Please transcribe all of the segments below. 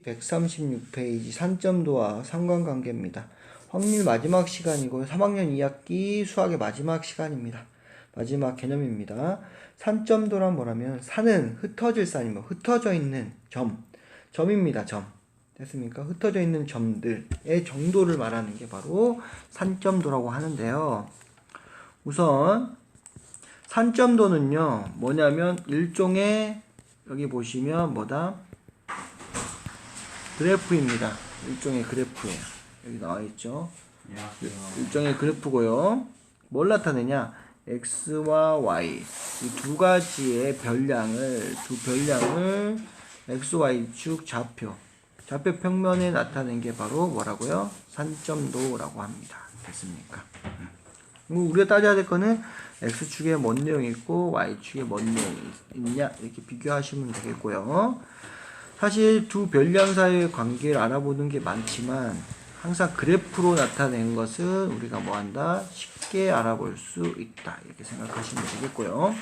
136페이지 산점도와 상관관계입니다. 확률 마지막 시간이고요. 3학년 2학기 수학의 마지막 시간입니다. 마지막 개념입니다. 산점도란 뭐라면 산은 흩어질 산이며 흩어져 있는 점입니다. 점. 됐습니까? 흩어져 있는 점들의 정도를 말하는 게 바로 산점도라고 하는데요. 우선 산점도는요 뭐냐면 일종의 여기 보시면 뭐다? 그래프입니다. 일종의 그래프예요. 여기 나와있죠. 일종의 그래프고요. 뭘 나타내냐? x와 y 이 두 가지의 두 별량을 x, y 축 좌표 평면에 나타낸 게 바로 뭐라고요? 산점도라고 합니다. 됐습니까? 우리가 따져야 될 거는 x축에 뭔 내용이 있고 y축에 뭔 내용이 있냐 이렇게 비교하시면 되겠고요. 사실 두 별량 사이의 관계를 알아보는 게 많지만 항상 그래프로 나타낸 것은 우리가 뭐한다? 쉽게 알아볼 수 있다 이렇게 생각하시면 되겠고요.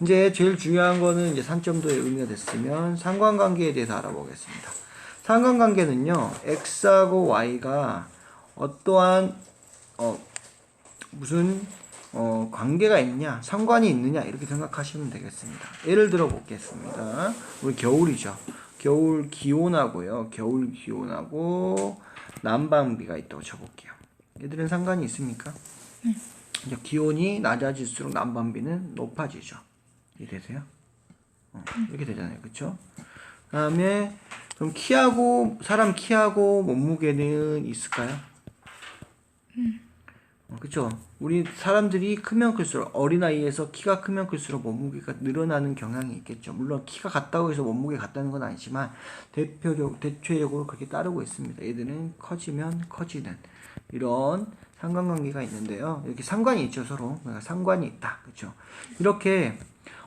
이제 제일 중요한 거는 이제 산점도의 의미가 됐으면 상관관계에 대해서 알아보겠습니다. 상관관계는요 x하고 y가 어떠한 무슨 관계가 있냐, 상관이 있느냐 이렇게 생각하시면 되겠습니다. 예를 들어 보겠습니다. 우리 겨울이죠. 겨울 기온하고요. 겨울 기온하고 난방비가 있다고 쳐볼게요. 얘들은 상관이 있습니까? 이제 기온이 낮아질수록 난방비는 높아지죠. 이해되세요? 이렇게 되잖아요. 그쵸? 그 다음에 그럼 사람 키하고 몸무게는 있을까요? 그쵸? 우리 사람들이 크면 클수록 어린아이에서 키가 크면 클수록 몸무게가 늘어나는 경향이 있겠죠. 물론 키가 같다고 해서 몸무게가 같다는 건 아니지만 대체적으로 그렇게 따르고 있습니다. 얘들은 커지면 커지는 이런 상관관계가 있는데요. 이렇게 상관이 있죠. 서로 상관이 있다. 그쵸? 이렇게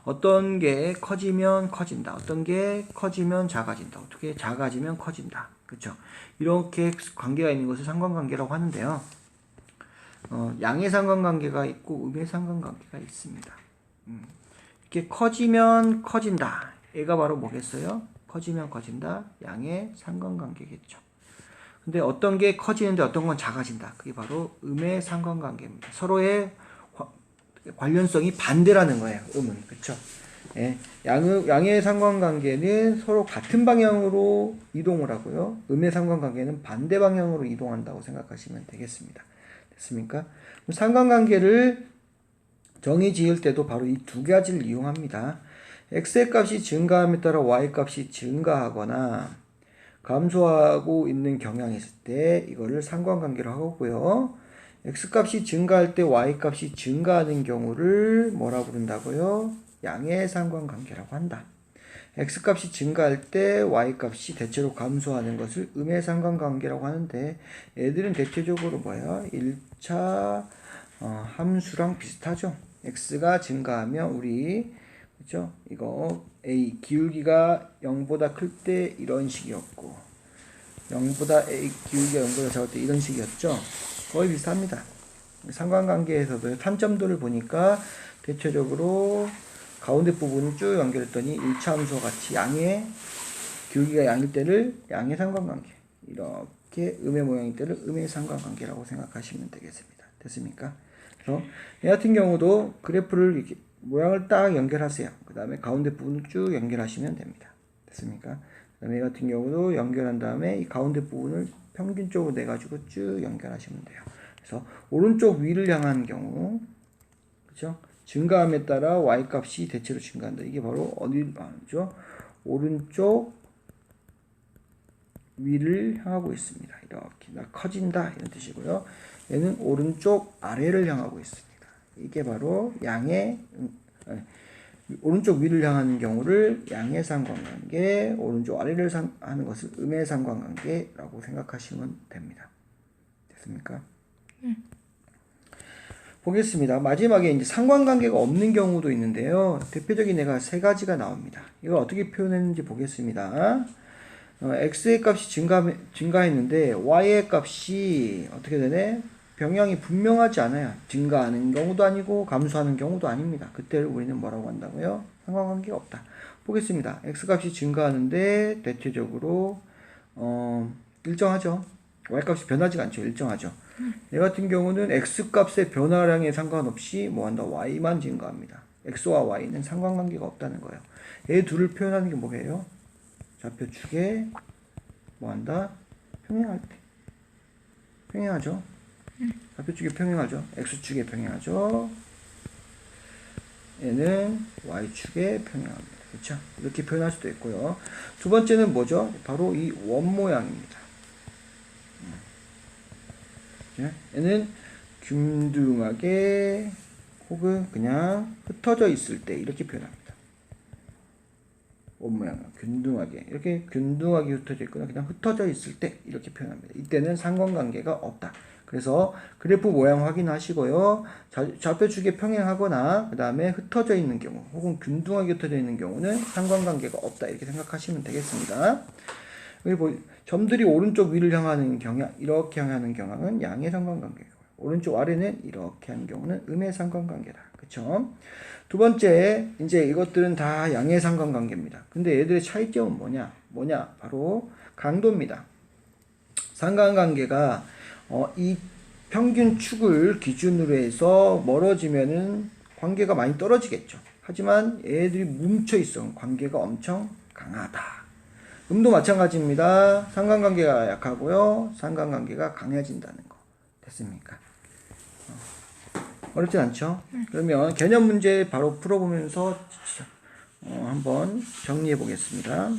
어떤 게 커지면 커진다. 어떤 게 커지면 작아진다. 어떻게 작아지면 커진다. 그쵸? 이렇게 관계가 있는 것을 상관관계라고 하는데요. 양의 상관관계가 있고 음의 상관관계가 있습니다. 이렇게 커지면 커진다. 얘가 바로 뭐겠어요? 커지면 커진다. 양의 상관관계겠죠. 근데 어떤 게 커지는데 어떤 건 작아진다. 그게 바로 음의 상관관계입니다. 서로의 관련성이 반대라는 거예요. 음은. 그쵸? 예. 양의 상관관계는 서로 같은 방향으로 이동을 하고요. 음의 상관관계는 반대 방향으로 이동한다고 생각하시면 되겠습니다. 됐습니까? 상관관계를 정의 지을 때도 바로 이 두 가지를 이용합니다. x의 값이 증가함에 따라 y 값이 증가하거나 감소하고 있는 경향이 있을 때 이거를 상관관계로 하고요. x 값이 증가할 때 y 값이 증가하는 경우를 뭐라고 부른다고요? 양의 상관관계라고 한다. x값이 증가할 때 y값이 대체로 감소하는 것을 음의 상관관계라고 하는데 얘들은 대체적으로 뭐야? 1차 함수랑 비슷하죠. x가 증가하면 우리 그죠? 이거 a 기울기가 0보다 클 때 이런 식이었고 0보다 a 기울기가 0보다 작을 때 이런 식이었죠. 거의 비슷합니다. 상관관계에서도 산점도를 보니까 대체적으로 가운데 부분을 쭉 연결했더니 1차 함수와 같이 양의 기울기가 양일 때를 양의 상관관계 이렇게 음의 모양일 때를 음의 상관관계라고 생각하시면 되겠습니다. 됐습니까? 그래서 얘 같은 경우도 그래프를 이렇게 모양을 딱 연결하세요. 그 다음에 가운데 부분을 쭉 연결하시면 됩니다. 됐습니까? 그 다음에 얘 같은 경우도 연결한 다음에 이 가운데 부분을 평균적으로 내가지고 쭉 연결하시면 돼요. 그래서 오른쪽 위를 향한 경우 그죠? 증가함에 따라 y값이 대체로 증가한다. 이게 바로 어디를 말하죠? 오른쪽 위를 향하고 있습니다. 이렇게 커진다 이런 뜻이고요. 얘는 오른쪽 아래를 향하고 있습니다. 이게 바로 오른쪽 위를 향하는 경우를 양의 상관관계, 오른쪽 아래를 하는 것을 음의 상관관계라고 생각하시면 됩니다. 됐습니까? 보겠습니다. 마지막에 이제 상관관계가 없는 경우도 있는데요. 대표적인 예가 세 가지가 나옵니다. 이걸 어떻게 표현했는지 보겠습니다. x의 값이 증가했는데 y의 값이 어떻게 되네? 병향이 분명하지 않아요. 증가하는 경우도 아니고 감소하는 경우도 아닙니다. 그때를 우리는 뭐라고 한다고요? 상관관계가 없다. 보겠습니다. x값이 증가하는데 대체적으로 일정하죠. y값이 변하지가 않죠. 일정하죠. 얘 같은 경우는 x값의 변화량에 상관없이 뭐한다? y만 증가합니다. x와 y는 상관관계가 없다는 거예요. 얘 둘을 표현하는 게 뭐예요? 좌표축에 뭐한다? 평행할 때. 평행하죠. 좌표축에 평행하죠. x축에 평행하죠. 얘는 y축에 평행합니다. 그렇죠? 이렇게 표현할 수도 있고요. 두 번째는 뭐죠? 바로 이 원 모양입니다. 얘는 균등하게 혹은 그냥 흩어져 있을 때 이렇게 표현합니다. 원 모양은 균등하게 이렇게 균등하게 흩어져 있거나 그냥 흩어져 있을 때 이렇게 표현합니다. 이때는 상관관계가 없다. 그래서 그래프 모양 확인하시고요. 좌표축에 평행하거나 그 다음에 흩어져 있는 경우 혹은 균등하게 흩어져 있는 경우는 상관관계가 없다. 이렇게 생각하시면 되겠습니다. 그리고 점들이 오른쪽 위를 향하는 경향, 이렇게 향하는 경향은 양의 상관관계고 오른쪽 아래는 이렇게 하는 경우는 음의 상관관계다. 그쵸? 두 번째, 이제 이것들은 다 양의 상관관계입니다. 근데 얘들의 차이점은 뭐냐? 바로 강도입니다. 상관관계가 이 평균 축을 기준으로 해서 멀어지면은 관계가 많이 떨어지겠죠. 하지만 얘들이 뭉쳐 있어 관계가 엄청 강하다. 음도 마찬가지입니다. 상관관계가 약하고요. 상관관계가 강해진다는 거. 됐습니까? 어렵진 않죠? 그러면 개념 문제 바로 풀어보면서 한번 정리해 보겠습니다.